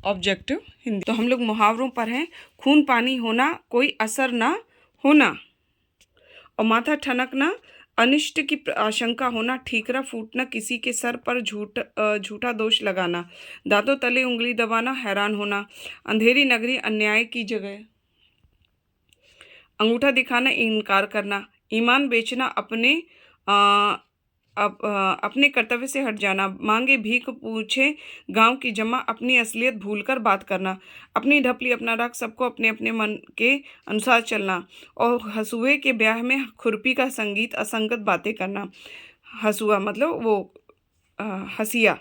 Objective Hindi. तो हम लोग मुहावरों पर हैं। खून पानी होना, कोई असर ना होना, और माथा ठनकना, अनिष्ट की आशंका होना, ठीकरा फूटना, किसी के सर पर झूठा दोष लगाना, दांतों तले उंगली दबाना, हैरान होना, अंधेरी नगरी अन्याय की जगह, अंगूठा दिखाना, इनकार करना, ईमान बेचना, अपने कर्तव्य से हट जाना, मांगे भीख पूछे गांव की जमा, अपनी असलियत भूलकर बात करना, अपनी ढपली अपना राग, सबको अपने अपने मन के अनुसार चलना, और हंसुए के ब्याह में खुरपी का संगीत, असंगत बातें करना। हंसुआ मतलब वो हंसिया,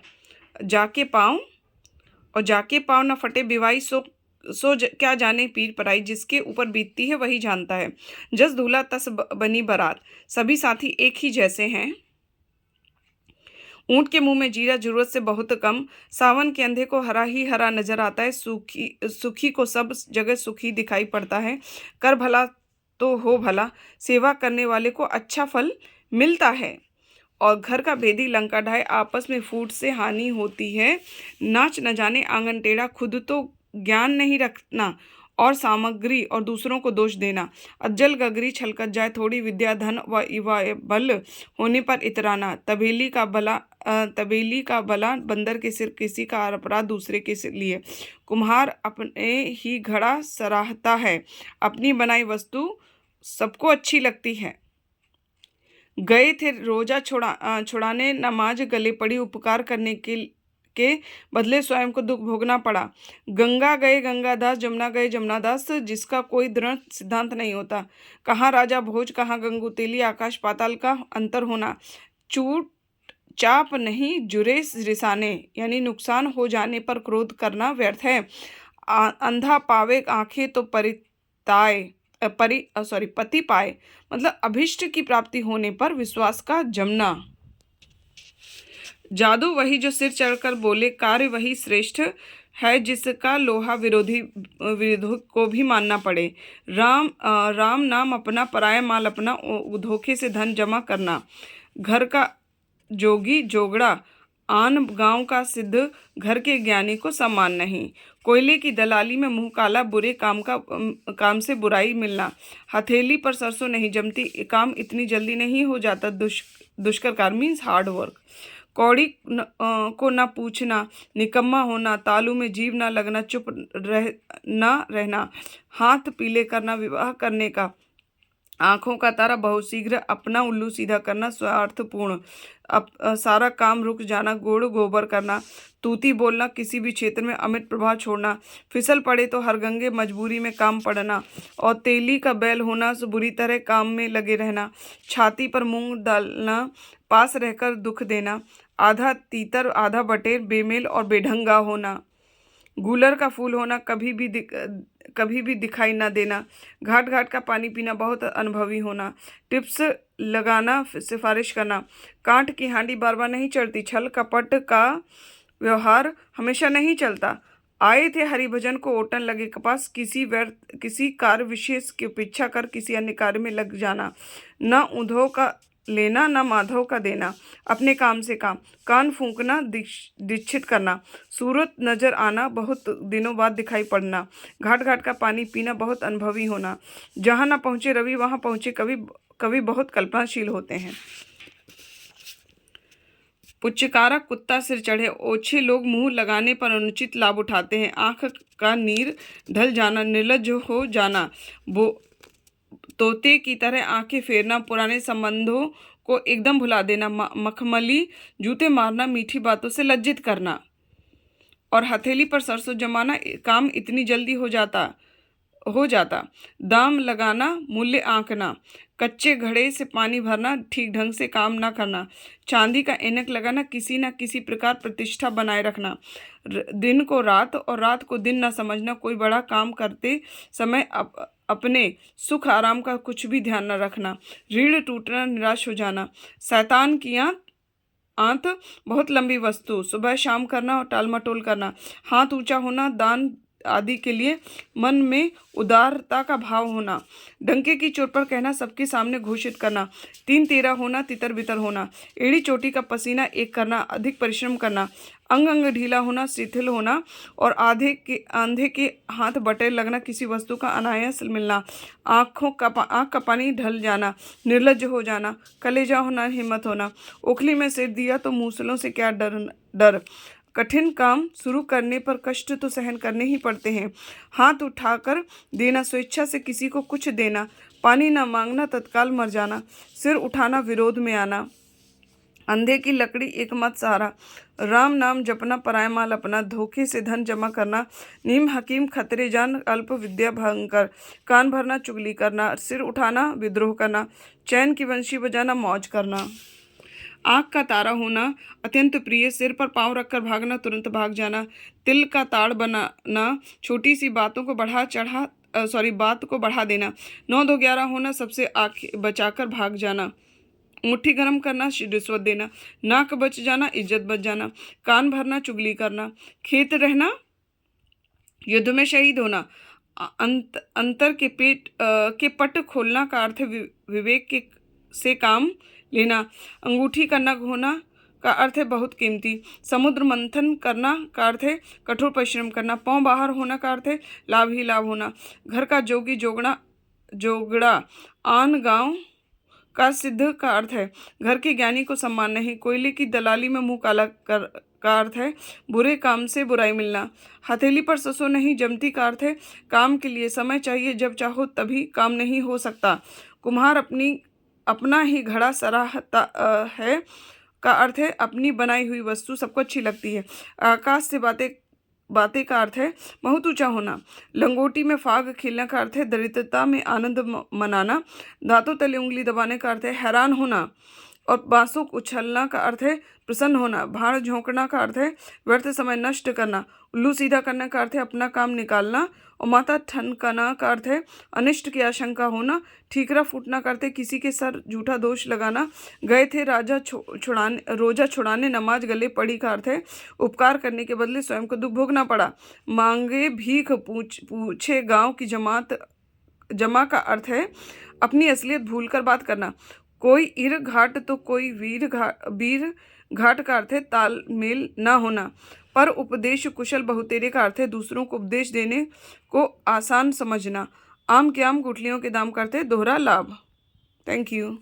जाके पाँव, और जाके पाँव न फटे बिवाई, क्या जाने पीर पराई, जिसके ऊपर बीतती है वही जानता है। जस दूल्हा तस बनी बारात, सभी साथी एक ही जैसे हैं। ऊंट के मुंह में जीरा, जरूरत से बहुत कम। सावन के अंधे को हरा ही हरा नजर आता है, सुखी को सब जगह सुखी दिखाई पड़ता है। कर भला तो हो भला, सेवा करने वाले को अच्छा फल मिलता है। और घर का भेदी लंका ढाए, आपस में फूट से हानि होती है। नाच न जाने आंगन टेढ़ा, खुद तो ज्ञान नहीं रखना और सामग्री और दूसरों को दोष देना। अज्जल गगरी छलकत जाए, थोड़ी विद्या धन व बल होने पर इतराना। तबेली का भला बंदर के सिर, किसी का अपराध दूसरे के सिर लिए। कुम्हार अपने ही घड़ा सराहता है, अपनी बनाई वस्तु सबको अच्छी लगती है। गए थे रोजा छुड़ाने, नमाज गले पड़ी, उपकार करने के बदले स्वयं को दुख भोगना पड़ा। गंगा गए गंगादास, जमुना गए जमुनादास, जिसका कोई दृढ़ सिद्धांत नहीं होता। कहाँ राजा भोज, कहाँ गंगू तेली, आकाश पाताल का अंतर होना। चूट चाप नहीं जुरे रिसाने, यानी नुकसान हो जाने पर क्रोध करना व्यर्थ है। अंधा पावे आंखें तो पति पाए, मतलब अभिष्ट की प्राप्ति होने पर विश्वास का जमना। जादू वही जो सिर चढ़कर बोले, कार्य वही श्रेष्ठ है जिसका लोहा विरोधी को भी मानना पड़े। राम नाम अपना, पराया माल अपना, धोखे से धन जमा करना। घर का जोगी जोगड़ा, आन गांव का सिद्ध, घर के ज्ञानी को सम्मान नहीं। कोयले की दलाली में मुंह काला, बुरे काम से बुराई मिलना। हथेली पर सरसों नहीं जमती, काम इतनी जल्दी नहीं हो जाता। दुष्कर कार्य मीन्स हार्ड वर्क। कौड़ी को ना पूछना, निकम्मा होना, तालू में जीव ना लगना, चुप रहना, हाथ पीले करना, विवाह करने का, आंखों का तारा बहुत शीघ्र, अपना उल्लू सीधा करना, स्वार्थपूर्ण, सारा काम रुक जाना, गुड़ गोबर करना, तूती बोलना, किसी भी क्षेत्र में अमिट प्रभाव छोड़ना, फिसल पड़े तो हरगंगे, मजबूरी में काम पड़ना, और तेली का बैल होना, बुरी तरह काम में लगे रहना, छाती पर मूंग डालना, पास रहकर दुख देना, आधा तीतर आधा बटेर, बेमेल और बेढंगा होना, गूलर का फूल होना, कभी भी दिखाई ना देना, घाट घाट का पानी पीना, बहुत अनुभवी होना, टिप्स लगाना, सिफारिश करना, कांट की हांडी बार बार नहीं चढ़ती, छल कपट का व्यवहार हमेशा नहीं चलता। आए थे हरिभजन को ओटन लगे कपास, किसी कार्य विशेष की अपेक्षा कर किसी अन्य कार्य में लग जाना। न उधो का लेना, न माधव का देना, अपने काम से काम, कान फूंकना, दीक्षित करना, सूरत नजर आना, बहुत दिनों बाद दिखाई पड़ना, घाट घाट का पानी पीना, बहुत अनुभवी होना, जहाँ न पहुँचे रवि वहाँ पहुँचे कवि, कवि बहुत कल्पनाशील होते हैं। पुचकारा कुत्ता सिर चढ़े, ओछे लोग मुंह लगाने पर अनुचित लाभ उठाते हैं। आंख का नीर ढल जाना, निर्लज्ज हो जाना, तोते की तरह आंखें फेरना, पुराने संबंधों को एकदम भुला देना, मखमली जूते मारना, मीठी बातों से लज्जित करना, और हथेली पर सरसों जमाना, काम इतनी जल्दी हो जाता। दाम लगाना, मूल्य आंकना, कच्चे घड़े से पानी भरना, ठीक ढंग से काम ना करना, चांदी का ऐनक लगाना, किसी न किसी प्रकार प्रतिष्ठा बनाए रखना, दिन को रात और रात को दिन न समझना, कोई बड़ा काम करते समय अपने सुख आराम का कुछ भी ध्यान न रखना, रीढ़ टूटना, निराश हो जाना, शैतान की आंत बहुत लंबी वस्तु, सुबह शाम करना और टाल मटोल करना, हाथ ऊंचा होना, दान आदि के लिए मन में उदारता का भाव होना। डंके की चोट पर कहना, सबके सामने घोषित करना। 3 तेरा होना, तितर बितर होना। एड़ी चोटी का पसीना एक करना, अधिक परिश्रम करना। अंग अंग ढीला होना, शिथिल होना और आंधे के हाथ बटे लगना, किसी वस्तु का अनायास मिलना। आंख का पानी ढल जाना, निर्लज्ज हो जाना, कलेजा होना, हिम्मत होना। ओखली में सिर दिया तो मूसलों से क्या डर। कठिन काम शुरू करने पर कष्ट तो सहन करने ही पड़ते हैं। हाथ उठाकर देना, स्वेच्छा से किसी को कुछ देना। पानी न मांगना, तत्काल मर जाना। सिर उठाना, विरोध में आना। अंधे की लकड़ी एक मत सहारा। राम नाम जपना, पराया माल अपना। धोखे से धन जमा करना। नीम हकीम खतरे जान, अल्प विद्या भयंकर। कान भरना, चुगली करना। सिर उठाना, विद्रोह करना। चैन की बंशी बजाना, मौज करना। आँख का तारा होना, अत्यंत प्रिय। सिर पर पाँव रखकर भागना, तुरंत भाग जाना। तिल का ताड़ बनाना, छोटी सी बातों को बात को बढ़ा देना। 9 दो 11 होना, सबसे आँख बचाकर भाग जाना। मुट्ठी गर्म करना, रिश्वत देना। नाक बच जाना, इज्जत बच जाना। कान भरना, चुगली करना। खेत रहना, युद्ध में शहीद होना। अंतर के पट खोलना का अर्थ विवेक से काम लेना। अंगूठी का नग होना का अर्थ है बहुत कीमती। समुद्र मंथन करना का अर्थ है कठोर परिश्रम करना। पाँव बाहर होना का अर्थ है लाभ ही लाभ होना। घर का जोगी जोगड़ा आन गांव का सिद्ध का अर्थ है घर के ज्ञानी को सम्मान नहीं। कोयले की दलाली में मुंह काला का अर्थ है बुरे काम से बुराई मिलना। हथेली पर ससो नहीं जमती का अर्थ है काम के लिए समय चाहिए, जब चाहो तभी काम नहीं हो सकता। कुम्हार अपना ही घड़ा सराहता है का अर्थ है अपनी बनाई हुई वस्तु सबको अच्छी लगती है। आकाश से बातें का अर्थ है बहुत ऊंचा होना। लंगोटी में फाग खेलने का अर्थ है दरिद्रता में आनंद मनाना। दांतों तले उंगली दबाने का अर्थ है हैरान होना। और बांसों को उछलना का अर्थ है प्रसन्न होना। भाड़ झोंकना का अर्थ है व्यर्थ समय नष्ट करना। उल्लू सीधा करने का अर्थ है अपना काम निकालना। और माथा ठनकाना का अर्थ है अनिष्ट की आशंका होना। ठीकरा फूटना का अर्थ है किसी के सर झूठा दोष लगाना। गए थे रोजा छुड़ाने, नमाज गले पड़ी का अर्थ है उपकार करने के बदले स्वयं को दुख भोगना पड़ा। मांगे भीख पूछे गांव की जमा का अर्थ है अपनी असलियत भूलकर बात करना। कोई इर घाट तो कोई वीर घाट का अर्थ है तालमेल न होना। पर उपदेश कुशल बहुतेरे का अर्थ है दूसरों को उपदेश देने को आसान समझना। आम के आम गुठलियों के दाम का अर्थ है दोहरा लाभ। Thank you.